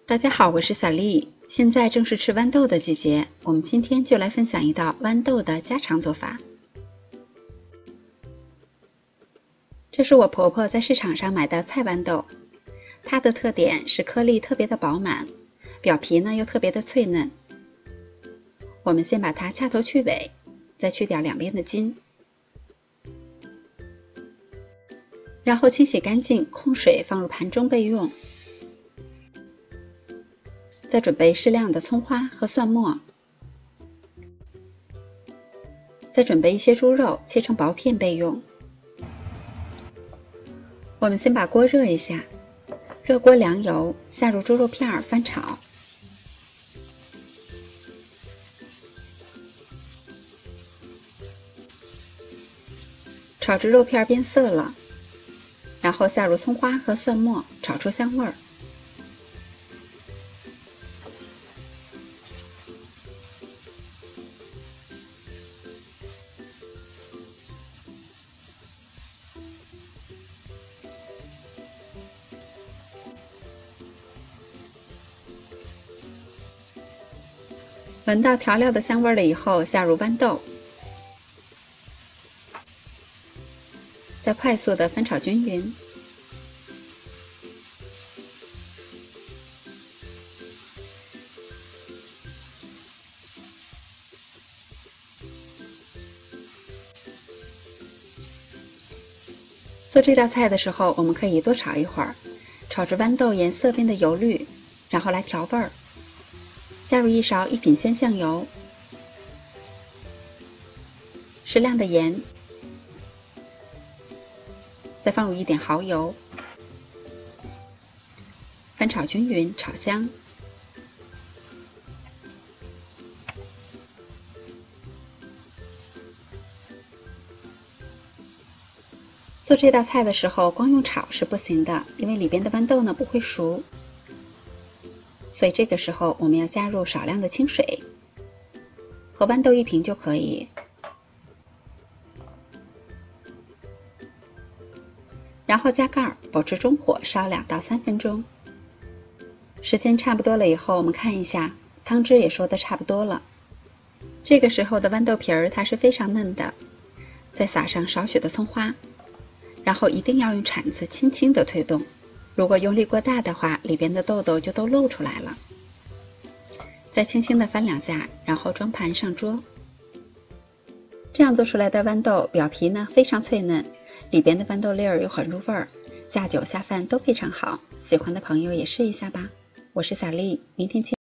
大家好，我是小丽。现在正是吃豌豆的季节，我们今天就来分享一道豌豆的家常做法。这是我婆婆在市场上买的菜豌豆，它的特点是颗粒特别的饱满，表皮呢又特别的脆嫩。我们先把它掐头去尾，再去掉两边的筋，然后清洗干净，控水放入盘中备用。再准备适量的葱花和蒜末，再准备一些猪肉，切成薄片备用。我们先把锅热一下，热锅凉油，下入猪肉片翻炒。炒至肉片变色了，然后下入葱花和蒜末，炒出香味儿。闻到调料的香味了以后，下入豌豆，再快速的翻炒均匀。做这道菜的时候，我们可以多炒一会儿，炒至豌豆颜色变得油绿，然后来调味儿。加入一勺1品鲜酱油，适量的盐，再放入一点蚝油，翻炒均匀，炒香。做这道菜的时候，光用炒是不行的，因为里边的豌豆呢不会熟。所以这个时候我们要加入少量的清水，和豌豆1瓶就可以。然后加盖儿，保持中火烧2到3分钟。时间差不多了以后，我们看一下，汤汁也收得差不多了。这个时候的豌豆皮儿它是非常嫩的，再撒上少许的葱花，然后一定要用铲子轻轻地推动。如果用力过大的话，里边的豆豆就都露出来了。再轻轻地翻2下，然后装盘上桌。这样做出来的豌豆表皮呢非常脆嫩，里边的豌豆粒儿又很入味儿，下酒下饭都非常好。喜欢的朋友也试一下吧。我是小丽，明天见。